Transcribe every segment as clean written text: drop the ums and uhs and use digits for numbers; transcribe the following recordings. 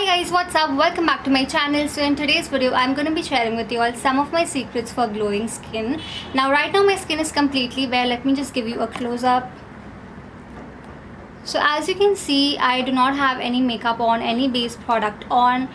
guys, what's up? Welcome back to my channel. So in today's video I'm going to be sharing with you all some of my secrets for glowing skin. Now right now my skin is completely bare. Let me just give you a close-up. So as you can see, I do not have any makeup on, any base product on.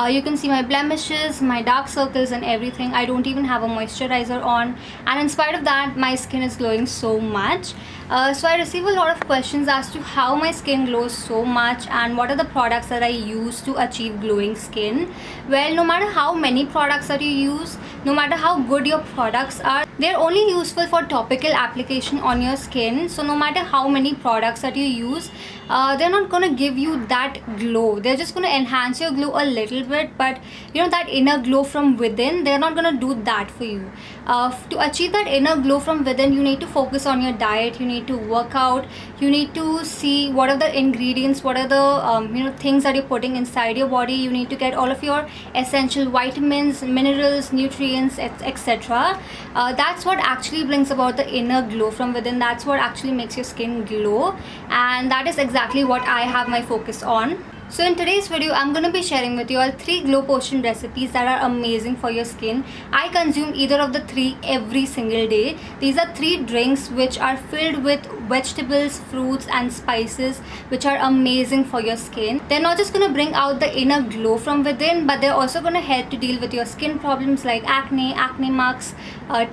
You can see my blemishes, my dark circles and everything. I don't even have a moisturizer on, and in spite of that my skin is glowing so much. So I receive a lot of questions as to how my skin glows so much and what are the products that I use to achieve glowing skin. Well, no matter how many products that you use, no matter how good your products are, they're only useful for topical application on your skin. So no matter how many products that you use, they're not going to give you that glow. They're just going to enhance your glow a little bit, but you know, that inner glow from within, they're not going to do that for you. To achieve that inner glow from within, you need to focus on your diet, you need to work out, you need to see what are the ingredients, what are the things that you're putting inside your body. You need to get all of your essential vitamins, minerals, nutrients, etc. That's what actually brings about the inner glow from within. That's what actually makes your skin glow, and that is exactly what I have my focus on. So in today's video, I'm going to be sharing with you all 3 glow potion recipes that are amazing for your skin. I consume either of the 3 every single day. These are 3 drinks which are filled with vegetables, fruits and spices which are amazing for your skin. They're not just going to bring out the inner glow from within, but they're also going to help to deal with your skin problems like acne, acne marks,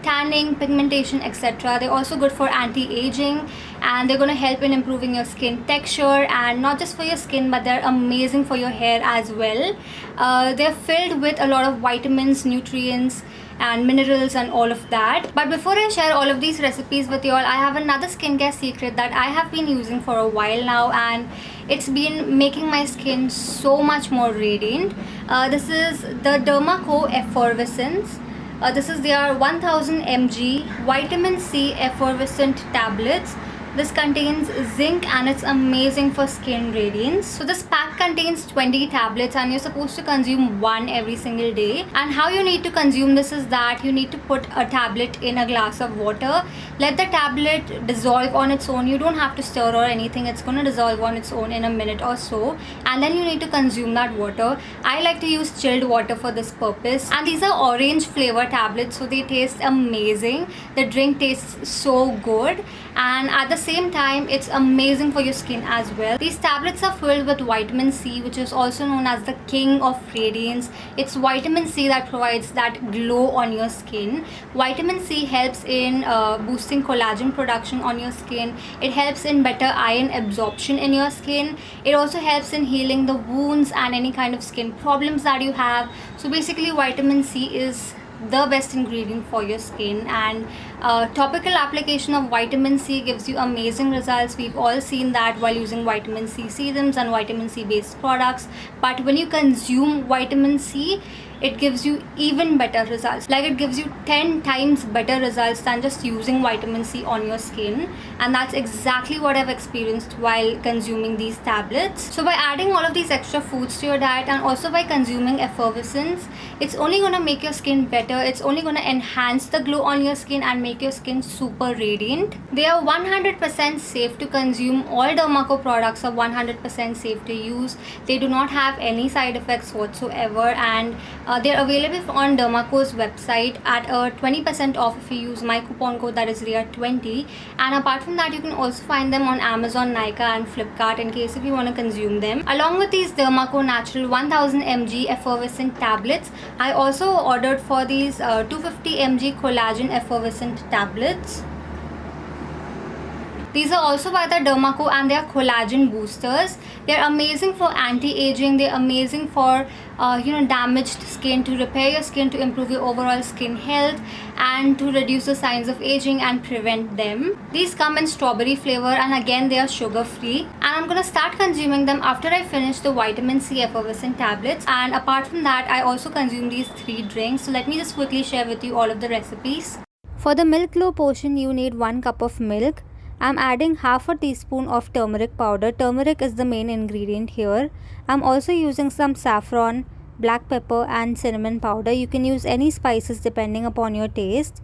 tanning, pigmentation, etc. They're also good for anti-aging, and they're going to help in improving your skin texture, and not just for your skin, but they're amazing for your hair as well. They're filled with a lot of vitamins, nutrients and minerals and all of that. But before I share all of these recipes with you all, I have another skincare secret that I have been using for a while now, and it's been making my skin so much more radiant. This is the Derma Co Effervescence. This is their 1000 mg vitamin C effervescent tablets. This contains zinc and it's amazing for skin radiance. So this pack contains 20 tablets and you're supposed to consume 1 every single day. And how you need to consume this is that you need to put a tablet in a glass of water. Let the tablet dissolve on its own. You don't have to stir or anything. It's going to dissolve on its own in a minute or so. And then you need to consume that water. I like to use chilled water for this purpose. And these are orange flavor tablets, so they taste amazing. The drink tastes so good. And at the same time, it's amazing for your skin as well. These tablets are filled with vitamin C, which is also known as the king of radiance. It's vitamin C that provides that glow on your skin. Vitamin C helps in boosting collagen production on your skin. It helps in better iron absorption in your skin. It also helps in healing the wounds and any kind of skin problems that you have. So basically, vitamin C is the best ingredient for your skin, and topical application of vitamin C gives you amazing results. We've all seen that while using vitamin C serums and vitamin C based products, but when you consume vitamin C, it gives you even better results. Like, it gives you 10 times better results than just using vitamin C on your skin, and that's exactly what I've experienced while consuming these tablets. So by adding all of these extra foods to your diet and also by consuming effervescence, it's only going to make your skin better. It's only going to enhance the glow on your skin and make your skin super radiant. They are 100% safe to consume. All Derma Co products are 100% safe to use. They do not have any side effects whatsoever, and they're available on Derma Co's website at a 20% off if you use my coupon code, that is RIA20. And apart from that, you can also find them on Amazon, Nykaa and Flipkart in case if you want to consume them. Along with these Derma Co natural 1000 mg effervescent tablets, I also ordered for these 250 mg collagen effervescent tablets. These are also by the Derma Co and they are collagen boosters. They're amazing for anti-aging. They're amazing for damaged skin, to repair your skin, to improve your overall skin health and to reduce the signs of aging and prevent them. These come in strawberry flavor, and again they are sugar free, and I'm gonna start consuming them after I finish the vitamin C effervescent tablets. And apart from that, I also consume these 3 drinks. So let me just quickly share with you all of the recipes. For the milk glow potion, you need 1 cup of milk. I'm adding half a teaspoon of turmeric powder. Turmeric is the main ingredient here. I'm also using some saffron, black pepper and cinnamon powder. You can use any spices depending upon your taste.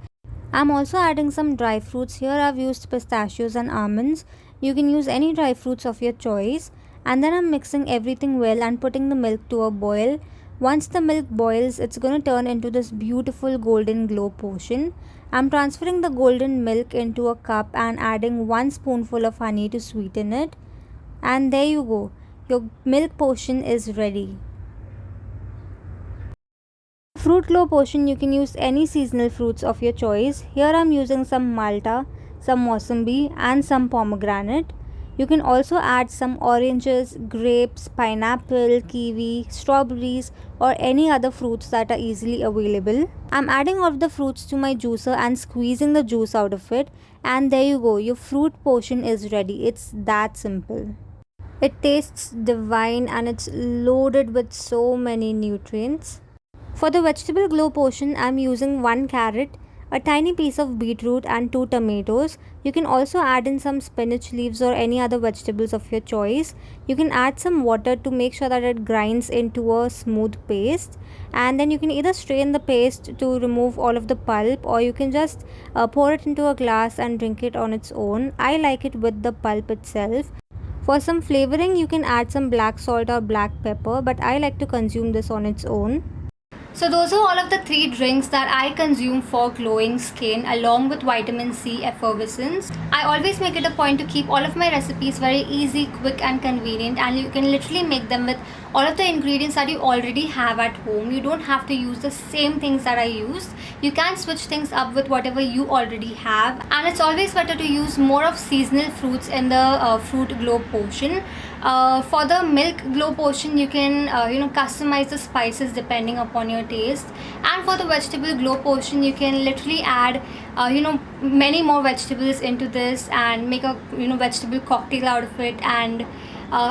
I'm also adding some dry fruits. Here I've used pistachios and almonds. You can use any dry fruits of your choice. and then I'm mixing everything well and putting the milk to a boil. Once the milk boils, it's going to turn into this beautiful golden glow potion. I'm transferring the golden milk into a cup and adding 1 spoonful of honey to sweeten it. And there you go, your milk potion is ready. Fruit glow potion, you can use any seasonal fruits of your choice. Here I'm using some Malta, some Mossambi and some pomegranate. You can also add some oranges, grapes, pineapple, kiwi, strawberries or any other fruits that are easily available. I'm adding all of the fruits to my juicer and squeezing the juice out of it, and there you go, your fruit potion is ready. It's that simple. It tastes divine and it's loaded with so many nutrients. For the vegetable glow potion, I'm using 1 carrot, a tiny piece of beetroot and 2 tomatoes. You can also add in some spinach leaves or any other vegetables of your choice. You can add some water to make sure that it grinds into a smooth paste, and then you can either strain the paste to remove all of the pulp, or you can just pour it into a glass and drink it on its own. I like it with the pulp itself. For some flavoring, you can add some black salt or black pepper, but I like to consume this on its own. So those are all of the 3 drinks that I consume for glowing skin along with vitamin C effervescence. I always make it a point to keep all of my recipes very easy, quick and convenient, and you can literally make them with all of the ingredients that you already have at home. You don't have to use the same things that I use. You can switch things up with whatever you already have, and it's always better to use more of seasonal fruits in the fruit glow potion. For the milk glow potion, you can customize the spices depending upon your taste, and for the vegetable glow potion, you can literally add many more vegetables into this and make a vegetable cocktail out of it, and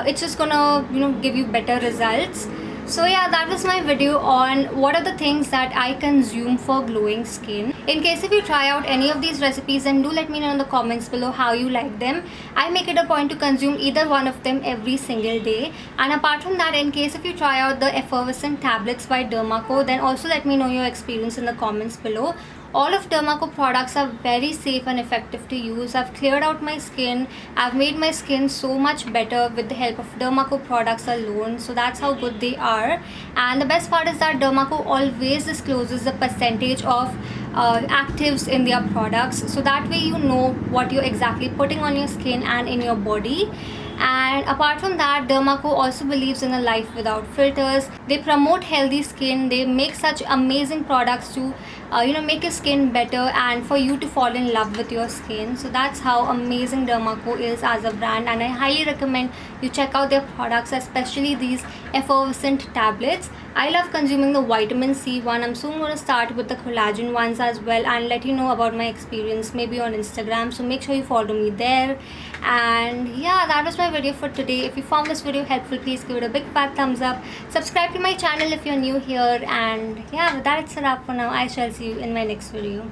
it's just gonna give you better results. So yeah, that was my video on what are the things that I consume for glowing skin. In case if you try out any of these recipes, then do let me know in the comments below how you like them. I make it a point to consume either one of them every single day. And apart from that, in case if you try out the effervescent tablets by Dermaco, then also let me know your experience in the comments below. All of Dermaco products are very safe and effective to use. I've cleared out my skin. I've made my skin so much better with the help of Dermaco products alone. So that's how good they are. And the best part is that Dermaco always discloses the percentage of actives in their products. So that way you know what you're exactly putting on your skin and in your body. And apart from that, Dermaco also believes in a life without filters. They promote healthy skin. They make such amazing products to make your skin better and for you to fall in love with your skin. So that's how amazing Dermaco is as a brand, and I highly recommend you check out their products, especially these effervescent tablets. I love consuming the vitamin C one. I'm soon going to start with the collagen ones as well and let you know about my experience maybe on Instagram. So make sure you follow me there. And yeah, that was my video for today. If you found this video helpful, please give it a big fat thumbs up. Subscribe to my channel if you're new here. And yeah, with that, it's a wrap for now. I shall see you in my next video.